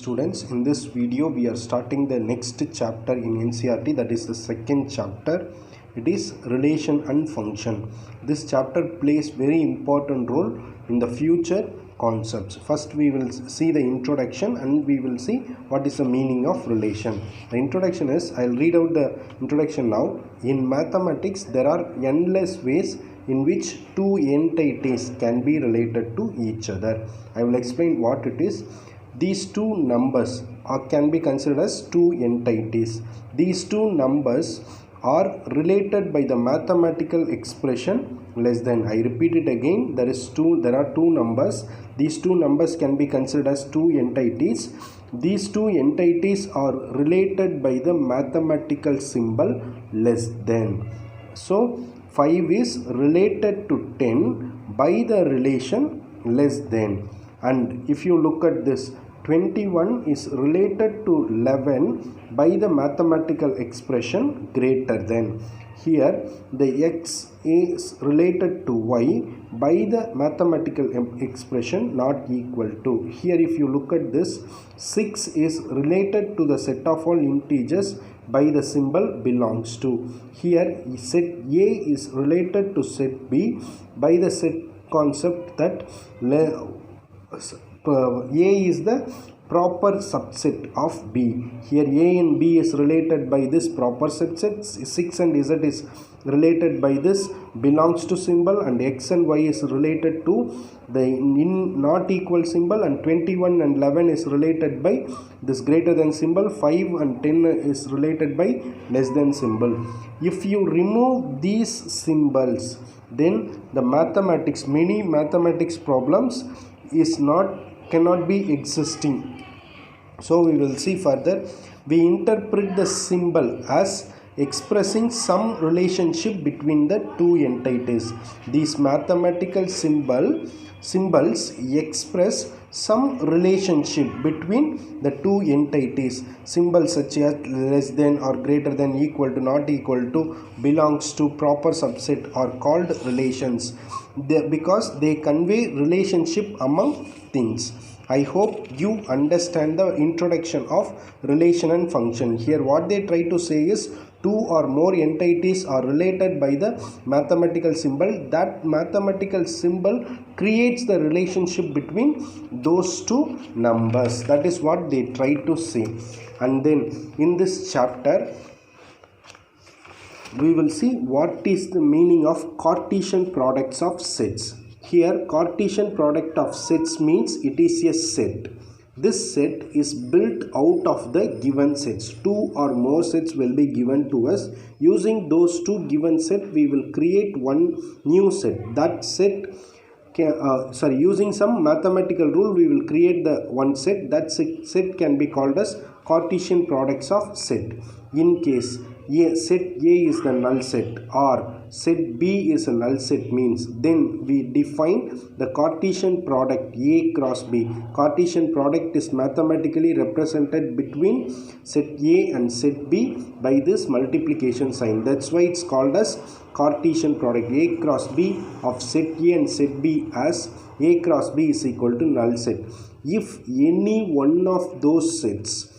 students. In this video we are starting the next chapter in NCERT, that is the second chapter. It is relation and function. This chapter plays very important role in the future concepts. First we will see the introduction and we will see what is the meaning of relation. The introduction is, I will read out the introduction now. In mathematics there are endless ways in which two entities can be related to each other. I will explain what it is. These two numbers can be considered as two entities. These two numbers are related by the mathematical expression less than. I repeat it again. There are two numbers. These two numbers can be considered as two entities. These two entities are related by the mathematical symbol less than. So 5 is related to 10 by the relation less than. And if you look at this, 21 is related to 11 by the mathematical expression greater than. Here the x is related to y by the mathematical expression not equal to. Here if you look at this, 6 is related to the set of all integers by the symbol belongs to. Here set A is related to set B by the set concept that A is the proper subset of B. Here A and B is related by this proper subset, 6 and Z is related by this belongs to symbol, and X and Y is related to the not equal symbol, and 21 and 11 is related by this greater than symbol, 5 and 10 is related by less than symbol. If you remove these symbols, then the many mathematics problems cannot be existing. So we will see further. We interpret the symbol as expressing some relationship between the two entities. These mathematical symbols express some relationship between the two entities. Symbols such as less than or greater than, equal to, not equal to, belongs to, proper subset are called relations because they convey relationship among things. I hope you understand the introduction of relation and function. Here what they try to say is two or more entities are related by the mathematical symbol. That mathematical symbol creates the relationship between those two numbers. That is what they try to say. And then in this chapter we will see what is the meaning of Cartesian products of sets. Here Cartesian product of sets means it is a set. This set is built out of the given sets. Two or more sets will be given to us. Using those two given sets, we will create one new set. That set using some mathematical rule, we will create the one set. That set can be called as Cartesian products of set. In case set A is the null set or set B is a null set means, then we define the Cartesian product A cross B. Cartesian product is mathematically represented between set A and set B by this multiplication sign. That's why it's called as Cartesian product A cross B of set A and set B as A cross B is equal to null set. If any one of those sets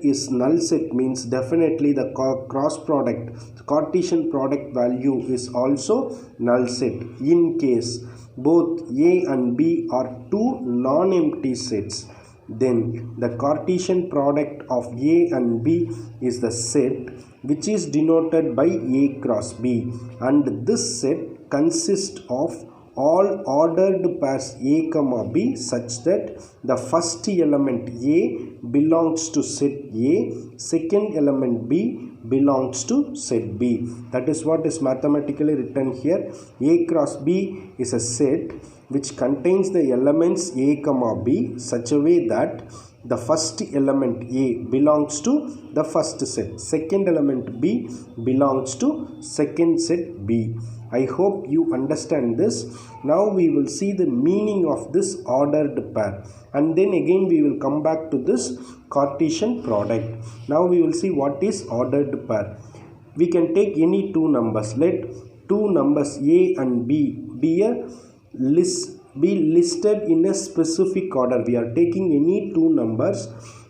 is null set means definitely the cross product, Cartesian product value is also null set. In case both A and B are two non-empty sets, then the Cartesian product of A and B is the set which is denoted by A cross B, and this set consists of all ordered pairs A comma B such that the first element A belongs to set A, second element B belongs to set B. That is what is mathematically written here. A cross B is a set which contains the elements A comma B such a way that the first element A belongs to the first set, second element B belongs to second set B. I hope you understand this. Now we will see the meaning of this ordered pair, and then again we will come back to this Cartesian product. Now we will see what is ordered pair. We can take any two numbers. Let two numbers A and B be a be listed in a specific order. We are taking any two numbers,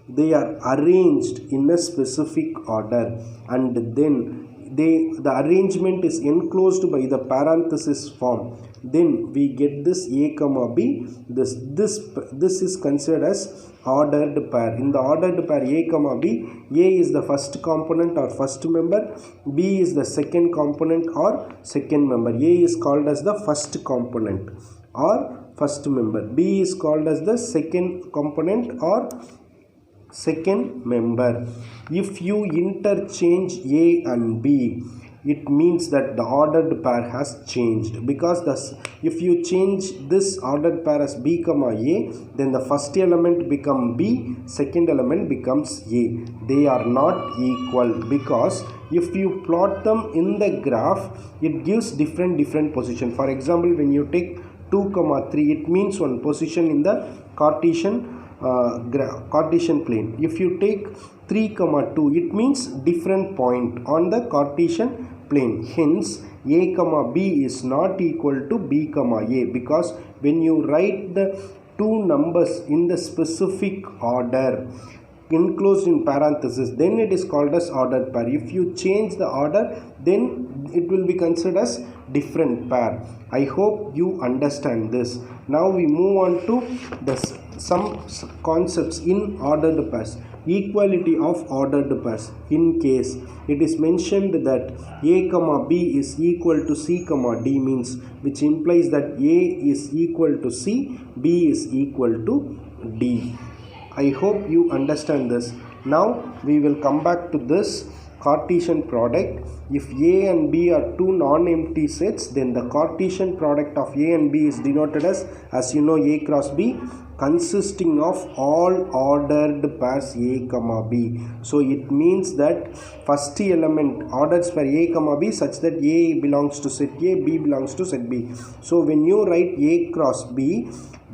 they are arranged in a specific order, and then the arrangement is enclosed by the parenthesis form. Then we get this a comma b. This is considered as ordered pair. In the ordered pair a comma b, a is the first component or first member, b is the second component or second member. A is called as the first component or first member, b is called as the second component or second member. If you interchange a and b, it means that the ordered pair has changed, because if you change this ordered pair as b comma a, then the first element becomes b, second element becomes a. They are not equal, because if you plot them in the graph, it gives different position. For example, when you take 2 comma 3, it means one position in the Cartesian plane. If you take 3 comma 2, it means different point on the Cartesian plane. Hence a comma b is not equal to b comma a, because when you write the two numbers in the specific order enclosed in parenthesis, then it is called as ordered pair. If you change the order, then it will be considered as different pair. I hope you understand this. Now we move on to some concepts in ordered pairs. Equality of ordered pairs. In case it is mentioned that a comma b is equal to c comma d, means which implies that a is equal to c, b is equal to d. I hope you understand this. Now we will come back to this Cartesian product. If a and b are two non-empty sets, then the Cartesian product of a and b is denoted as you know, a cross b, consisting of all ordered pairs a comma b. So it means that first element ordered pair a comma b such that a belongs to set a, b belongs to set b. So when you write a cross b,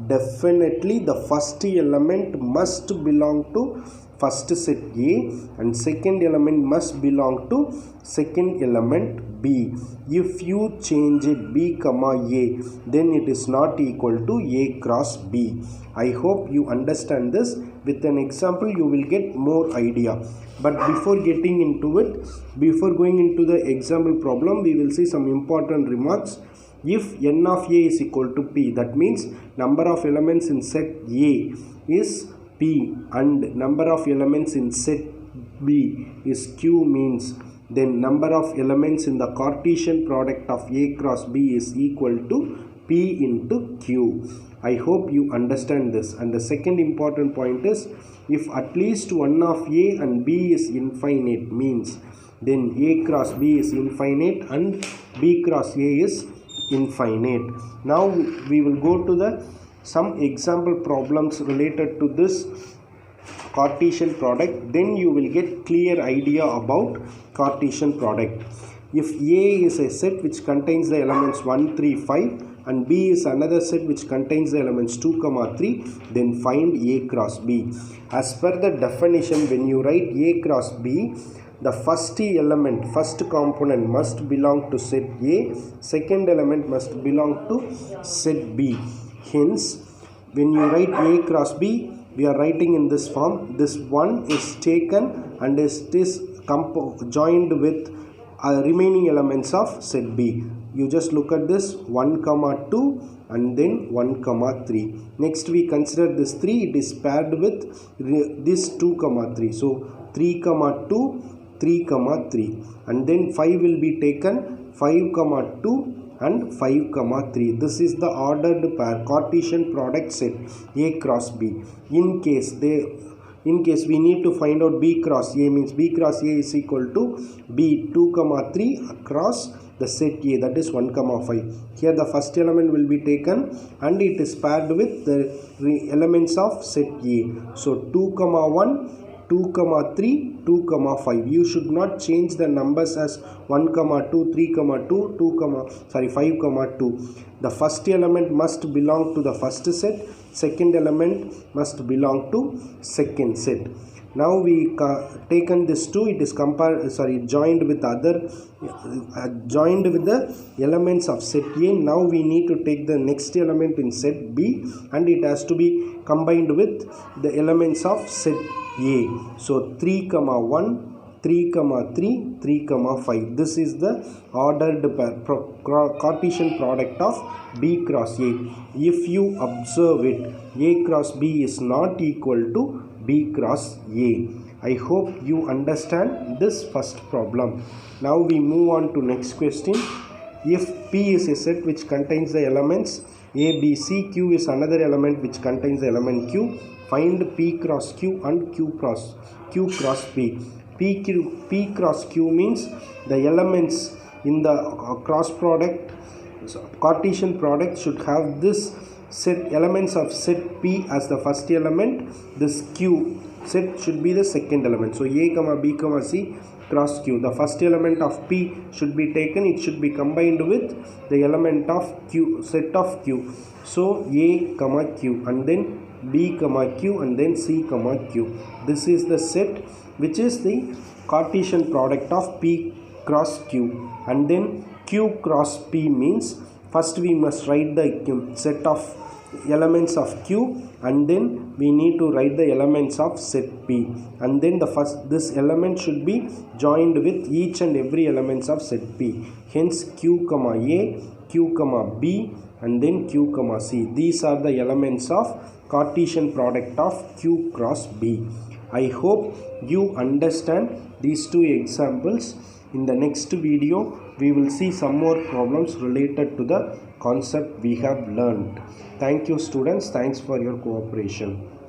definitely the first element must belong to first set a and second element must belong to second element b. If you change it b comma a, then it is not equal to a cross b. I hope you understand this. With an example you will get more idea. But before getting into it, before going into the example problem, we will see some important remarks. If n of a is equal to p, that means number of elements in set A is p and number of elements in set B is q, means then number of elements in the Cartesian product of a cross b is equal to p into q. I hope you understand this. And the second important point is, if at least one of a and b is infinite, means then a cross b is infinite and b cross a is infinite. Now we will go to some example problems related to this Cartesian product. Then you will get clear idea about Cartesian product. If A is a set which contains the elements 1, 3, 5 and B is another set which contains the elements 2, 3, then find A cross B. As per the definition, when you write A cross B, the first element, first component must belong to set A, second element must belong to set B. Hence, when you write A cross B, we are writing in this form. This one is taken and is joined with remaining elements of set B. You just look at this 1, 2 and then 1, 3. Next we consider this 3. It is paired with this 2, 3. So 3, 2, 3, 3. And then 5 will be taken, 5, 2 and 5, 3. This is the ordered pair Cartesian product set A cross B. In case we need to find out B cross A, means B cross A is equal to B 2, 3 across the set A, that is 1, 5. Here the first element will be taken and it is paired with the elements of set A. So 2, 1, 2, 3, 2, 5. You should not change the numbers as 1, 2, 3, 2, 5, 2. The first element must belong to the first set, second element must belong to second set. Now we taken this 2, it is joined with the elements of set A. Now we need to take the next element in set B and it has to be combined with the elements of set A. So 3, 1, 3, 3, 3, 5. This is the ordered Cartesian product of B cross A. If you observe it, A cross B is not equal to B cross A. I hope you understand this first problem. Now we move on to next question. If P is a set which contains the elements A, B, C, Q is another element which contains the element Q, find P cross Q and Q cross P. P cross Q means the elements in the cross product, Cartesian product should have this set elements of set P as the first element, this Q set should be the second element. So A, B, C cross Q, the first element of P should be taken, it should be combined with the element of Q, set of Q. So A, Q and then B, Q and then C, Q. This is the set which is the Cartesian product of P cross Q, and then Q cross P means first we must write the set of elements of Q and then we need to write the elements of set P, and then this element should be joined with each and every elements of set P. Hence Q, A, Q, B and then Q, C. These are the elements of Cartesian product of Q cross B. I hope you understand these two examples. In the next video, we will see some more problems related to the concept we have learned. Thank you students. Thanks for your cooperation.